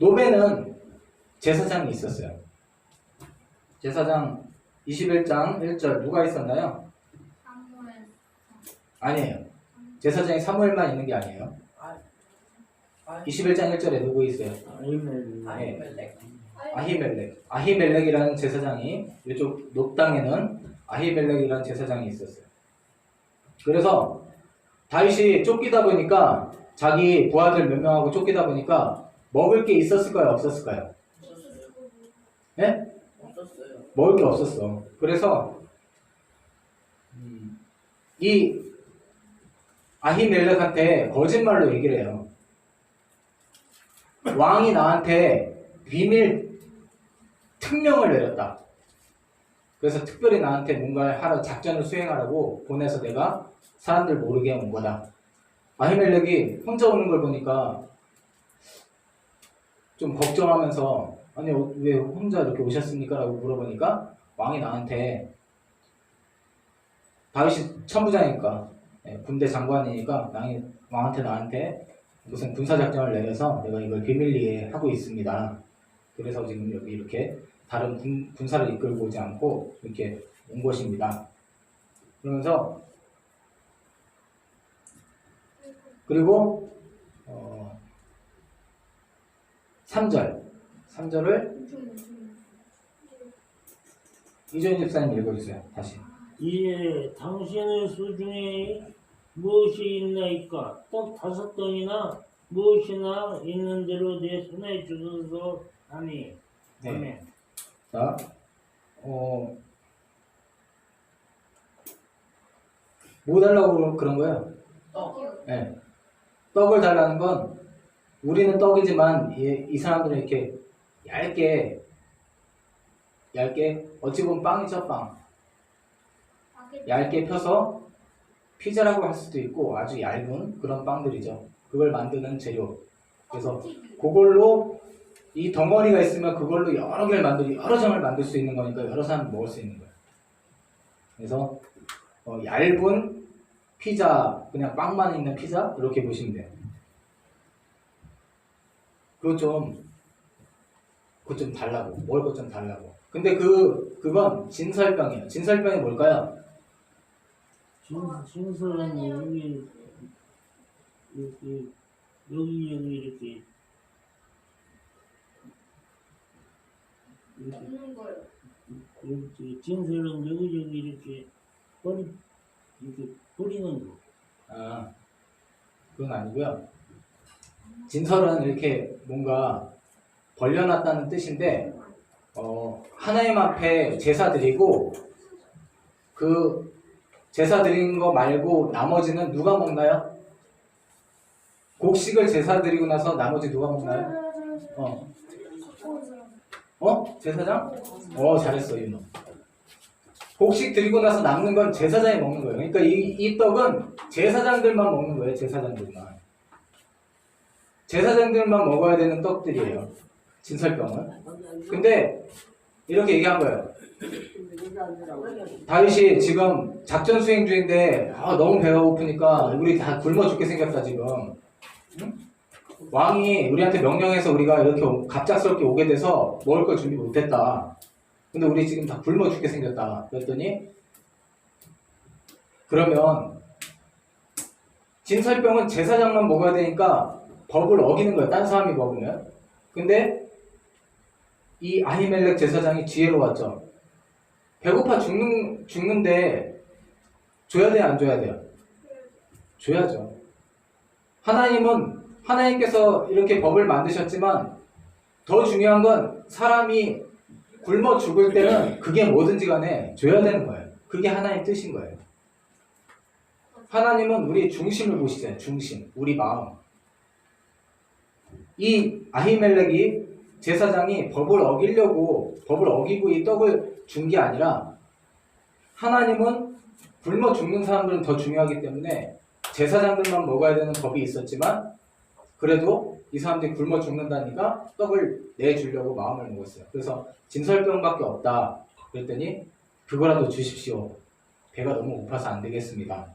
노베는 제사장이 있었어요. 제사장 21장 1절 누가 있었나요? 사무엘. 아니에요. 제사장이 사무엘만 있는 게 아니에요. 21장 1절에 누구 있어요? 아히멜렉. 아히멜렉. 아히멜렉이라는 제사장이 이쪽 높 땅에는 아히멜렉이라는 제사장이 있었어요. 그래서 다윗이 쫓기다 보니까 자기 부하들 몇 명하고 쫓기다 보니까 먹을 게 있었을까요? 없었을까요? 예? 없었어요. 먹을 게 없었어. 그래서 이 아히멜렉한테 거짓말로 얘기를 해요. 왕이 나한테 비밀 특명을 내렸다. 그래서 특별히 나한테 뭔가 하러 작전을 수행하라고 보내서 내가 사람들 모르게 온 거다. 아히멜렉이 혼자 오는 걸 보니까 좀 걱정하면서 아니 왜 혼자 이렇게 오셨습니까? 라고 물어보니까 왕이 나한테 다윗이 천부장이니까 군대 장관이니까 왕한테 나한테 무슨 군사작전을 내려서 내가 이걸 비밀리에 하고 있습니다. 그래서 지금 여기 이렇게 다른 군사를 이끌고 오지 않고 이렇게 온 것입니다. 그러면서 그리고 3절을 이조인 집사님 읽어주세요. 다시. 이에 당신의 수중에 무엇이 있나이까? 떡 5덩이나 무엇이나 있는 대로 내 손에 주소서 하니. 네. 아멘. 자, 뭐 달라고 그런 거예요? 네. 떡을 달라는 건 우리는 떡이지만 이 사람들은 이렇게 얇게 어찌 보면 빵이죠, 빵. 얇게 펴서 피자라고 할 수도 있고 아주 얇은 그런 빵들이죠. 그걸 만드는 재료. 그래서 그걸로 이 덩어리가 있으면 그걸로 여러 점을 만들 수 있는 거니까 여러 사람이 먹을 수 있는 거예요. 그래서 얇은 피자, 그냥 빵만 있는 피자 이렇게 보시면 돼요. 그거 좀 달라고, 먹을 것 좀 달라고. 근데 그건 진설병이에요. 진설병이 뭘까요? 진설은 여기 이렇게 없는 거예요. 진설은 여기저기 이렇게 뿌리는 거. 아, 그건 아니고요. 진설은 이렇게 뭔가 벌려놨다는 뜻인데 하나님 앞에 제사 드리고 그 제사 드린 거 말고 나머지는 누가 먹나요? 곡식을 제사 드리고 나서 나머지 누가 먹나요? 제사장? 잘했어, 윤호. 곡식 드리고 나서 남는 건 제사장이 먹는 거예요. 그러니까 이 떡은 제사장들만 먹는 거예요. 제사장들만. 제사장들만 먹어야 되는 떡들이에요. 진설병은. 근데 이렇게 얘기한 거예요. 다윗이 지금 작전 수행 중인데 너무 배가 고프니까 우리 다 굶어 죽게 생겼다 지금. 응? 왕이 우리한테 명령해서 우리가 이렇게 갑작스럽게 오게 돼서 먹을 걸 준비 못했다. 근데 우리 지금 다 굶어 죽게 생겼다. 그랬더니 그러면 진설병은 제사장만 먹어야 되니까 법을 어기는 거예요. 딴 사람이 먹으면. 근데 이 아히멜렉 제사장이 지혜로웠죠. 배고파 죽는데 줘야 돼요? 안 줘야 돼요? 줘야죠. 하나님께서 이렇게 법을 만드셨지만 더 중요한 건 사람이 굶어 죽을 때는 그게 뭐든지 간에 줘야 되는 거예요. 그게 하나님 뜻인 거예요. 하나님은 우리 중심을 보시잖아요. 중심, 우리 마음. 이 아히멜렉이 제사장이 법을 어기고 이 떡을 준 게 아니라 하나님은 굶어 죽는 사람들은 더 중요하기 때문에 제사장들만 먹어야 되는 법이 있었지만 그래도 이 사람들이 굶어 죽는다니까 떡을 내주려고 마음을 먹었어요. 그래서 진설병밖에 없다. 그랬더니 그거라도 주십시오. 배가 너무 고파서 안 되겠습니다.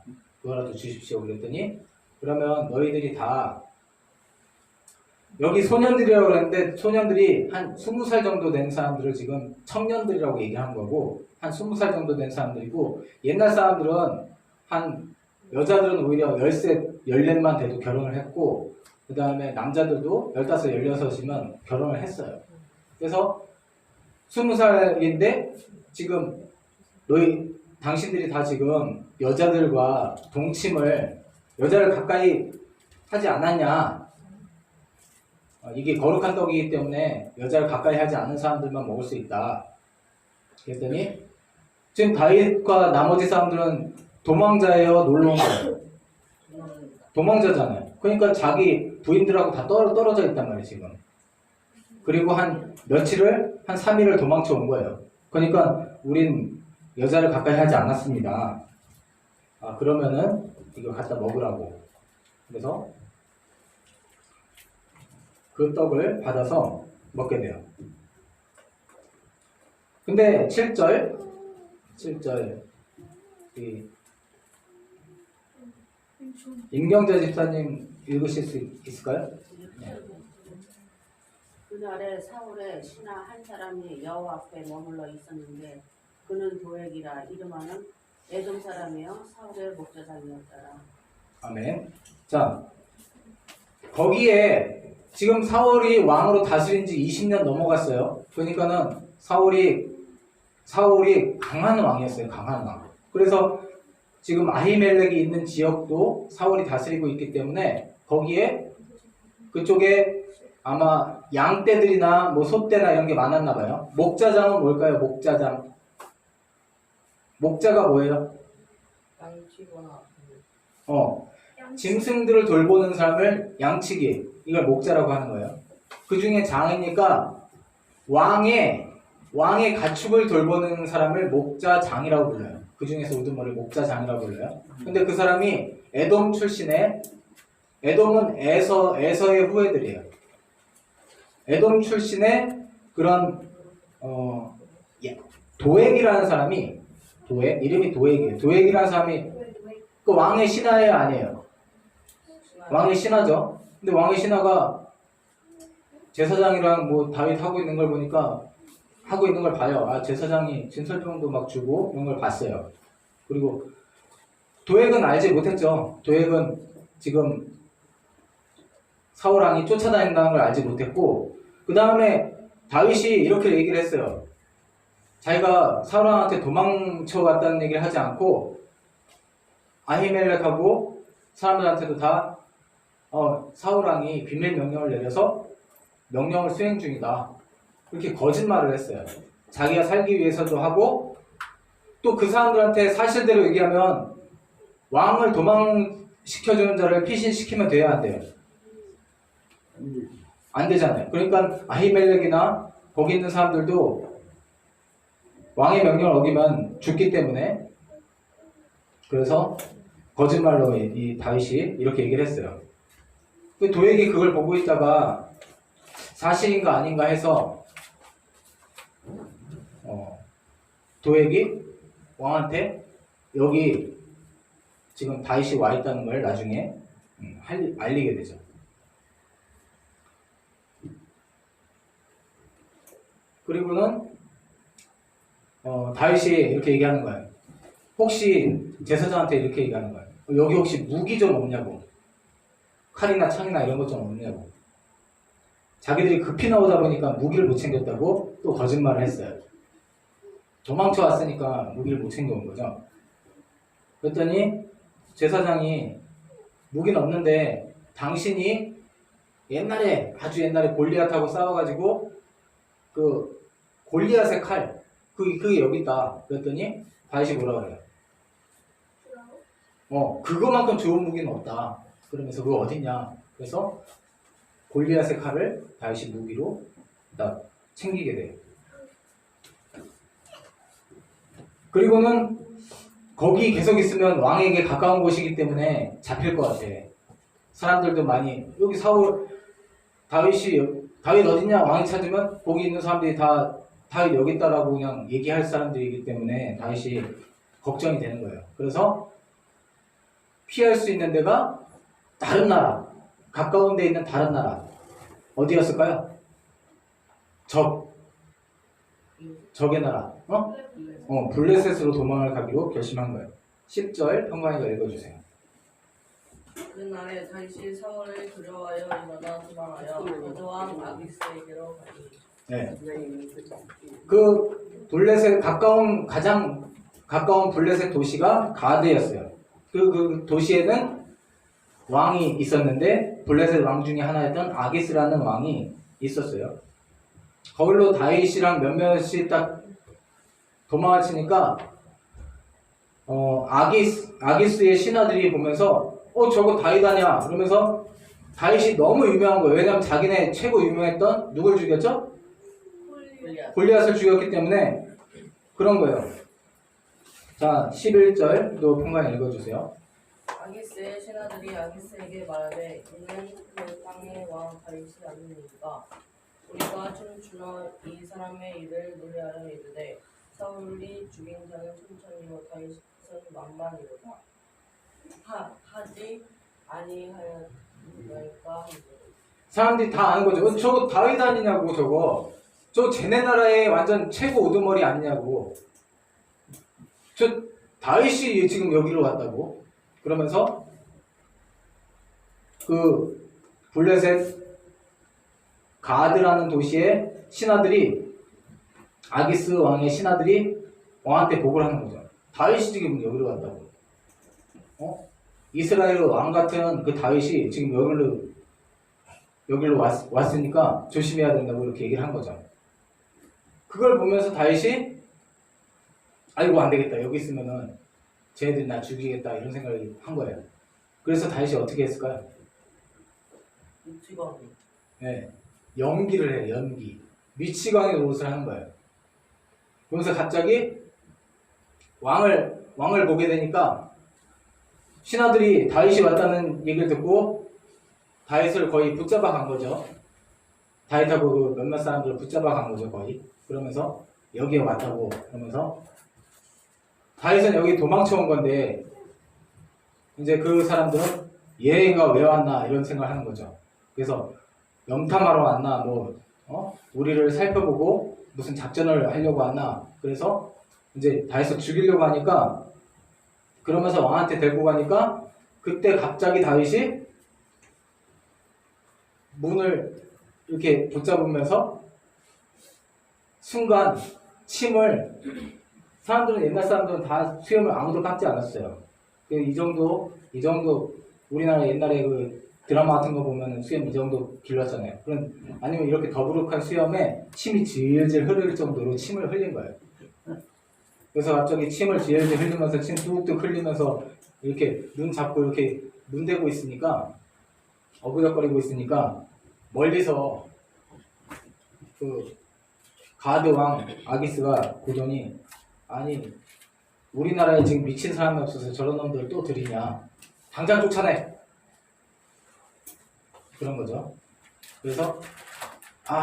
그거라도 주십시오. 그랬더니 그러면 너희들이 다 여기 소년들이라고 그랬는데 소년들이 한 20살 정도 된 사람들을 지금 청년들이라고 얘기한 거고 한 20살 정도 된 사람들이고 옛날 사람들은 한 여자들은 오히려 13, 14만 돼도 결혼을 했고 그 다음에 남자들도 15, 16이면 결혼을 했어요. 그래서 20살인데 지금 당신들이 다 지금 여자들과 동침을 여자를 가까이 하지 않았냐. 이게 거룩한 떡이기 때문에 여자를 가까이 하지 않은 사람들만 먹을 수 있다. 그랬더니 지금 다윗과 나머지 사람들은 도망자예요, 놀러 온 거예요? 도망자잖아요. 그러니까 자기 부인들하고 다 떨어져 있단 말이에요, 지금. 그리고 한 3일을 도망쳐 온 거예요. 그러니까 우린 여자를 가까이 하지 않았습니다. 그러면은 이거 갖다 먹으라고. 그래서 그 떡을 받아서 먹게 돼요. 근데 7절 임경자 집사님 읽으실 수 있을까요? 네. 그날에 사울의 신하 한 사람이 여호와 앞에 머물러 있었는데 그는 도액이라 이름하는 에돔 사람이요 사울의 목자장이었더라. 아멘. 자, 거기에 지금 사울이 왕으로 다스린 지 20년 넘어갔어요. 그러니까는 사울이 강한 왕이었어요. 강한 왕. 그래서 지금 아히멜렉이 있는 지역도 사울이 다스리고 있기 때문에 거기에 그쪽에 아마 양떼들이나 뭐 소떼나 이런 게 많았나 봐요. 목자장은 뭘까요? 목자장. 목자가 뭐예요? 양치거나 짐승들을 돌보는 사람을 양치기. 이걸 목자라고 하는 거예요. 그 중에 장이니까 왕의 가축을 돌보는 사람을 목자장이라고 불러요. 그 중에서 우두머리 목자장이라고 불러요. 근데 그 사람이 에돔 출신의 에돔은 에서의 후예들이에요. 에돔 출신의 그런 도액이라는 사람이 이름이 도액이에요. 도액이라는 사람이 그 왕의 신하예요, 아니에요? 왕의 신하죠. 근데 왕의 신하가 제사장이랑 뭐 다윗 하고 있는 걸 보니까 하고 있는 걸 봐요. 제사장이 진설병도 막 주고 이런 걸 봤어요. 그리고 도액은 알지 못했죠. 도액은 지금 사울 왕이 쫓아다닌다는 걸 알지 못했고 그 다음에 다윗이 이렇게 얘기를 했어요. 자기가 사울 왕한테 도망쳐 갔다는 얘기를 하지 않고 아히멜렉하고 사람들한테도 다 사울 왕이 비밀 명령을 내려서 명령을 수행 중이다. 그렇게 거짓말을 했어요. 자기가 살기 위해서도 하고 또 그 사람들한테 사실대로 얘기하면 왕을 도망시켜주는 자를 피신시키면 돼야 안 돼요? 안 되잖아요. 그러니까 아히멜렉이나 거기 있는 사람들도 왕의 명령을 어기면 죽기 때문에 그래서 거짓말로 이 다윗이 이렇게 얘기를 했어요. 그 도액이 그걸 보고 있다가 사실인가 아닌가 해서 도액이 왕한테 여기 지금 다윗이 와 있다는 걸 나중에 알리게 되죠. 그리고는 다윗이 이렇게 얘기하는 거예요. 혹시 제사장한테 이렇게 얘기하는 거예요. 여기 혹시 무기 좀 없냐고. 칼이나 창이나 이런 것 좀 없냐고. 자기들이 급히 나오다 보니까 무기를 못 챙겼다고 또 거짓말을 했어요. 도망쳐 왔으니까 무기를 못 챙겨온 거죠. 그랬더니 제사장이 무기는 없는데 당신이 아주 옛날에 골리앗하고 싸워가지고 그 골리앗의 칼 그게 여기 있다. 그랬더니 다윗이 뭐라 그래요? 그거만큼 좋은 무기는 없다. 그러면서 그거 어딨냐? 그래서 골리앗의 칼을 다윗이 무기로 딱 챙기게 돼요. 그리고는 거기 계속 있으면 왕에게 가까운 곳이기 때문에 잡힐 것 같아. 사람들도 많이 여기 다윗 어딨냐? 왕이 찾으면 거기 있는 사람들이 다 다윗 여기 있다라고 그냥 얘기할 사람들이기 때문에 다윗이 걱정이 되는 거예요. 그래서 피할 수 있는 데가 다른 나라, 가까운 데 있는 다른 나라. 어디였을까요? 적의 나라. 블레셋으로 도망을 가기로 결심한 거예요. 10절 평강이가 읽어주세요. 그날에 다시 사울을 두려워하여 일어나 도망하여 가드왕 아기스에게로 가니 네. 그 블레셋 가장 가까운 블레셋 도시가 가드였어요. 그 도시에는 왕이 있었는데 블레셋 왕 중에 하나였던 아기스라는 왕이 있었어요. 거기로 다윗이랑 몇몇이 딱 도망을 치니까 아기스의 신하들이 보면서 저거 다윗 아니야 그러면서 다윗이 너무 유명한 거예요. 왜냐하면 자기네 최고 유명했던 누굴 죽였죠? 골리앗을 죽였기 때문에 그런 거예요. 자 11절도 평강 읽어주세요. 아기스의 신하들이 아기스에게 말하되 이는 그 땅의 왕 다윗이 아니니까 우리가 춤추어 이 사람의 일을 노래하려 이르되 사울이 죽인 자는 천천히요 다윗은 만만이로다 하지 아니하였나이까 하니 사람들이 다 아는 거죠. 저거 다윗 아니냐고 저 쟤네 나라의 완전 최고 우두머리 아니냐고. 저 다윗이 지금 여기로 왔다고. 그러면서 그 블레셋 가드라는 도시의 신하들이 아기스 왕의 신하들이 왕한테 보고를 하는 거죠. 다윗이 지금 여기로 왔다고. 이스라엘 왕 같은 그 다윗이 지금 여기로 왔으니까 조심해야 된다고 이렇게 얘기를 한 거죠. 그걸 보면서 다윗이 아이고 안 되겠다. 여기 있으면은 쟤네들이 나 죽이겠다 이런 생각을 한 거예요. 그래서 다윗이 어떻게 했을까요? 미치광이 네, 연기를 해요. 연기. 미치광이 노릇을 하는 거예요. 그러면서 갑자기 왕을 보게 되니까 신하들이 다윗이 왔다는 얘기를 듣고 다윗을 거의 붙잡아 간 거죠. 다윗하고 그 몇몇 사람들을 붙잡아 간 거죠, 거의. 그러면서 여기에 왔다고 그러면서 다윗은 여기 도망쳐 온 건데 이제 그 사람들은 얘가 왜 왔나 이런 생각을 하는 거죠. 그래서 염탐하러 왔나 우리를 살펴보고 무슨 작전을 하려고 왔나. 그래서 이제 다윗을 죽이려고 하니까 그러면서 왕한테 데리고 가니까 그때 갑자기 다윗이 문을 이렇게 붙잡으면서 순간 침을 옛날 사람들은 다 수염을 아무도 감지 않았어요. 이 정도 우리나라 옛날에 그 드라마 같은 거 보면 수염 이 정도 길렀잖아요. 아니면 이렇게 더부룩한 수염에 침이 질질 흐를 정도로 침을 흘린 거예요. 그래서 갑자기 침을 질질 흘리면서 침 뚝뚝 흘리면서 이렇게 눈 잡고 이렇게 눈 대고 있으니까 어부적거리고 있으니까 멀리서 그 가드 왕 아기스가 보더니 아니 우리나라에 지금 미친 사람이 없어서 저런 놈들 또 들이냐 당장 쫓아내 그런 거죠. 그래서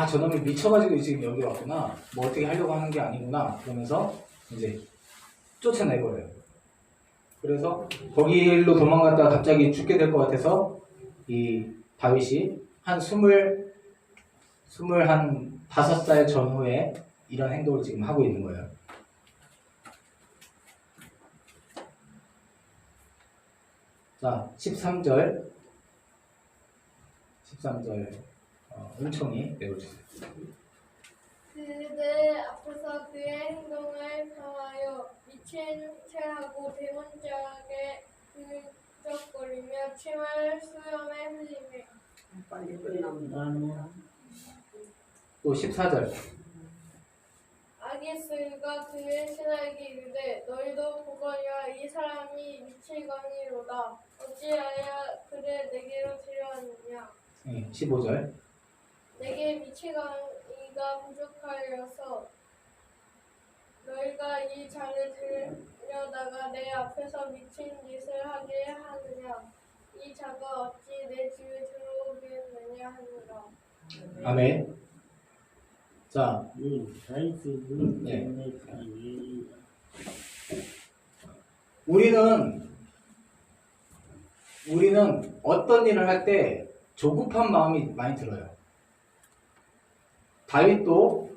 저놈이 미쳐가지고 지금 여기 왔구나 뭐 어떻게 하려고 하는 게 아니구나 그러면서 이제 쫓아내버려요. 그래서 거기로 도망갔다가 갑자기 죽게 될 것 같아서 이 다윗이 한 25살 전후에 이런 행동을 지금 하고 있는 거예요. 자, 13절 은총이 내려주세요. 그들 앞에서 그의 행동을 평하여 미친 체하고 대문짝에 끄적거리며 침을 수염에 흘리며 빨리 끝납니다. 또 14절 아기스가 그의 신하에게 이르되 너희도 보거니와 이 사람이 미치거니로다 어찌하여 그를 내게로 데려왔느냐 15절 내게 미치거니가 부족하여서 너희가 이 자를 들여다가 내 앞에서 미친 짓을 하게 하느냐 이 자가 어찌 내 집에 들어오겠느냐 하니라. 아멘. 자, 네. 우리는 어떤 일을 할 때 조급한 마음이 많이 들어요. 다윗도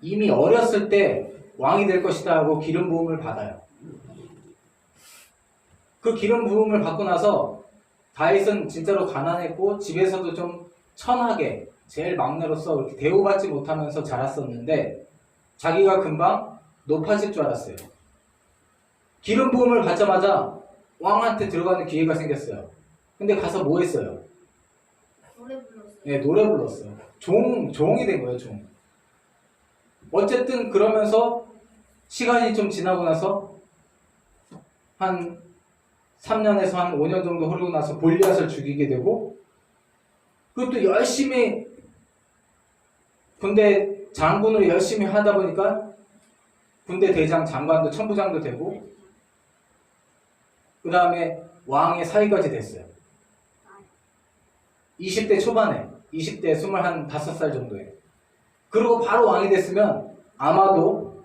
이미 어렸을 때 왕이 될 것이다 하고 기름 부음을 받아요. 그 기름 부음을 받고 나서 다윗은 진짜로 가난했고 집에서도 좀 천하게 제일 막내로서 이렇게 대우받지 못하면서 자랐었는데 자기가 금방 높아질 줄 알았어요. 기름 부음을 받자마자 왕한테 들어가는 기회가 생겼어요. 근데 가서 뭐 했어요? 노래 불렀어요. 네, 노래 불렀어요. 종이 된 거예요, 종. 어쨌든 그러면서 시간이 좀 지나고 나서 한 3년에서 한 5년 정도 흐르고 나서 골리앗을 죽이게 되고 그것도 열심히 군대 장군으로 열심히 하다 보니까 군대 대장 장관도 천부장도 되고 그 다음에 왕의 사위까지 됐어요. 20대 초반에 20대 25살 정도에 그리고 바로 왕이 됐으면 아마도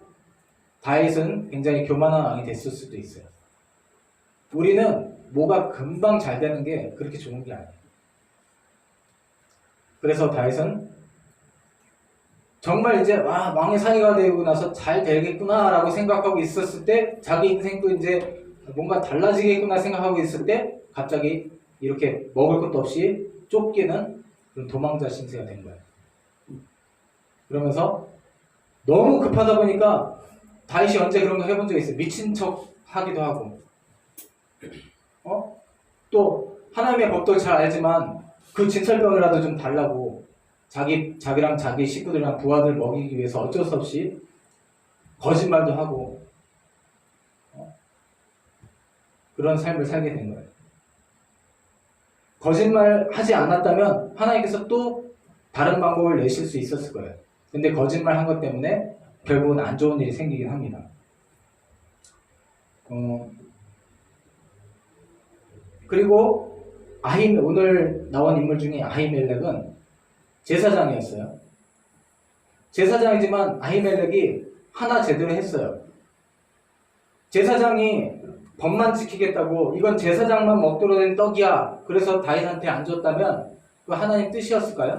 다윗은 굉장히 교만한 왕이 됐을 수도 있어요. 우리는 뭐가 금방 잘 되는 게 그렇게 좋은 게 아니에요. 그래서 다윗은 정말 이제 왕의 사위가 되고 나서 잘 되겠구나 라고 생각하고 있었을 때 자기 인생도 이제 뭔가 달라지겠구나 생각하고 있을 때 갑자기 이렇게 먹을 것도 없이 쫓기는 그런 도망자 신세가 된 거예요. 그러면서 너무 급하다 보니까 다윗이 언제 그런 거 해본 적 있어요? 미친 척 하기도 하고 또 하나님의 법도 잘 알지만 그 진설병이라도 좀 달라고 자기랑 자기 식구들이랑 부하들 먹이기 위해서 어쩔 수 없이 거짓말도 하고 그런 삶을 살게 된 거예요. 거짓말 하지 않았다면 하나님께서 또 다른 방법을 내실 수 있었을 거예요. 근데 거짓말 한 것 때문에 결국은 안 좋은 일이 생기긴 합니다. 그리고 오늘 나온 인물 중에 아히멜렉은 제사장이었어요. 제사장이지만 아히멜렉이 하나 제대로 했어요. 제사장이 법만 지키겠다고 이건 제사장만 먹도록 된 떡이야. 그래서 다윗한테 안 줬다면 그 하나님 뜻이었을까요?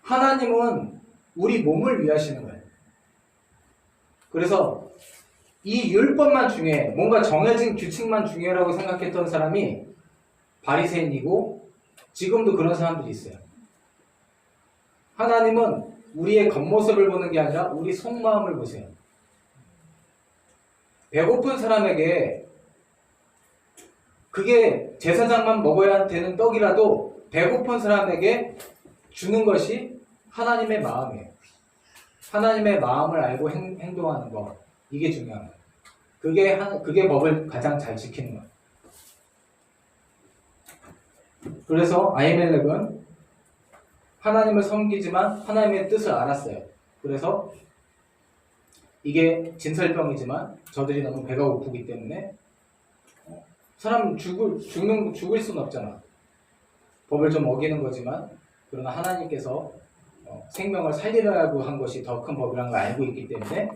하나님은 우리 몸을 위하시는 거예요. 그래서 이 율법만 중요해, 뭔가 정해진 규칙만 중요하라고 생각했던 사람이 바리새인이고 지금도 그런 사람들이 있어요. 하나님은 우리의 겉모습을 보는 게 아니라 우리 속마음을 보세요. 배고픈 사람에게 그게 제사장만 먹어야 되는 떡이라도 배고픈 사람에게 주는 것이 하나님의 마음이에요. 하나님의 마음을 알고 행동하는 것, 이게 중요한 거예요. 그게 법을 가장 잘 지키는 거예요. 그래서 아히멜렉은 하나님을 섬기지만 하나님의 뜻을 알았어요. 그래서 이게 진설병이지만 저들이 너무 배가 고프기 때문에 사람 죽을 수는 없잖아. 법을 좀 어기는 거지만 그러나 하나님께서 생명을 살리려고 한 것이 더 큰 법이라는 걸 알고 있기 때문에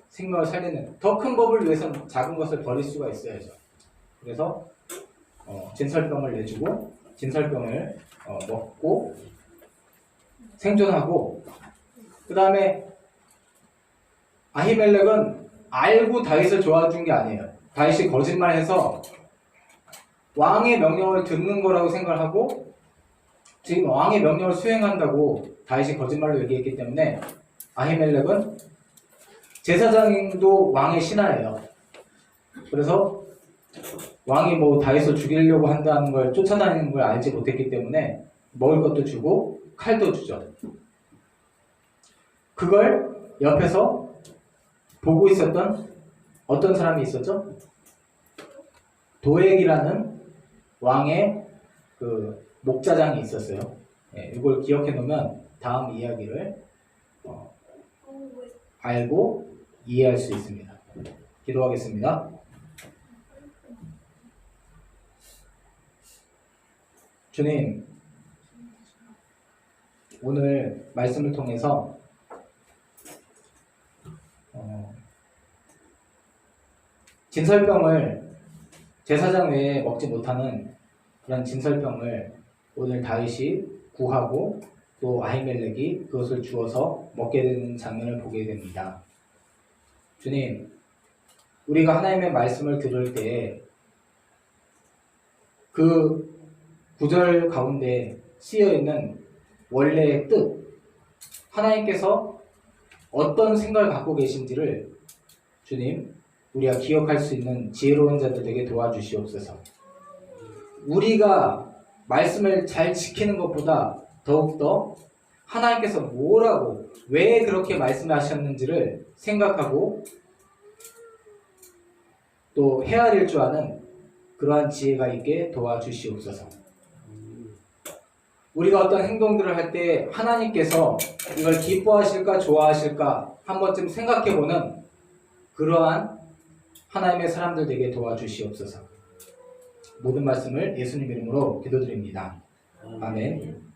생명을 살리는 더 큰 법을 위해서는 작은 것을 버릴 수가 있어야죠. 그래서 진설병을 내주고 진설병을 먹고 생존하고 그 다음에 아히멜렉은 알고 다윗을 도와준 게 아니에요. 다윗이 거짓말해서 왕의 명령을 듣는 거라고 생각하고 지금 왕의 명령을 수행한다고 다윗이 거짓말로 얘기했기 때문에 아히멜렉은 제사장도 왕의 신하예요. 그래서 왕이 다윗을 죽이려고 한다는 걸 쫓아다니는 걸 알지 못했기 때문에 먹을 것도 주고 칼도 주죠. 그걸 옆에서 보고 있었던 어떤 사람이 있었죠? 도액이라는 왕의 그 목자장이 있었어요. 이걸 기억해 놓으면 다음 이야기를 알고 이해할 수 있습니다. 기도하겠습니다. 주님, 오늘 말씀을 통해서 진설병을 제사장 외에 먹지 못하는 그런 진설병을 오늘 다윗이 구하고 또 아히멜렉이 그것을 주어서 먹게 되는 장면을 보게 됩니다. 주님, 우리가 하나님의 말씀을 들을 때 그 구절 가운데 쓰여 있는 원래의 뜻, 하나님께서 어떤 생각을 갖고 계신지를 주님, 우리가 기억할 수 있는 지혜로운 자들에게 도와주시옵소서. 우리가 말씀을 잘 지키는 것보다 더욱더 하나님께서 뭐라고, 왜 그렇게 말씀하셨는지를 생각하고 또 헤아릴 줄 아는 그러한 지혜가 있게 도와주시옵소서. 우리가 어떤 행동들을 할 때 하나님께서 이걸 기뻐하실까 좋아하실까 한 번쯤 생각해보는 그러한 하나님의 사람들 되게 도와주시옵소서. 모든 말씀을 예수님 이름으로 기도드립니다. 아멘.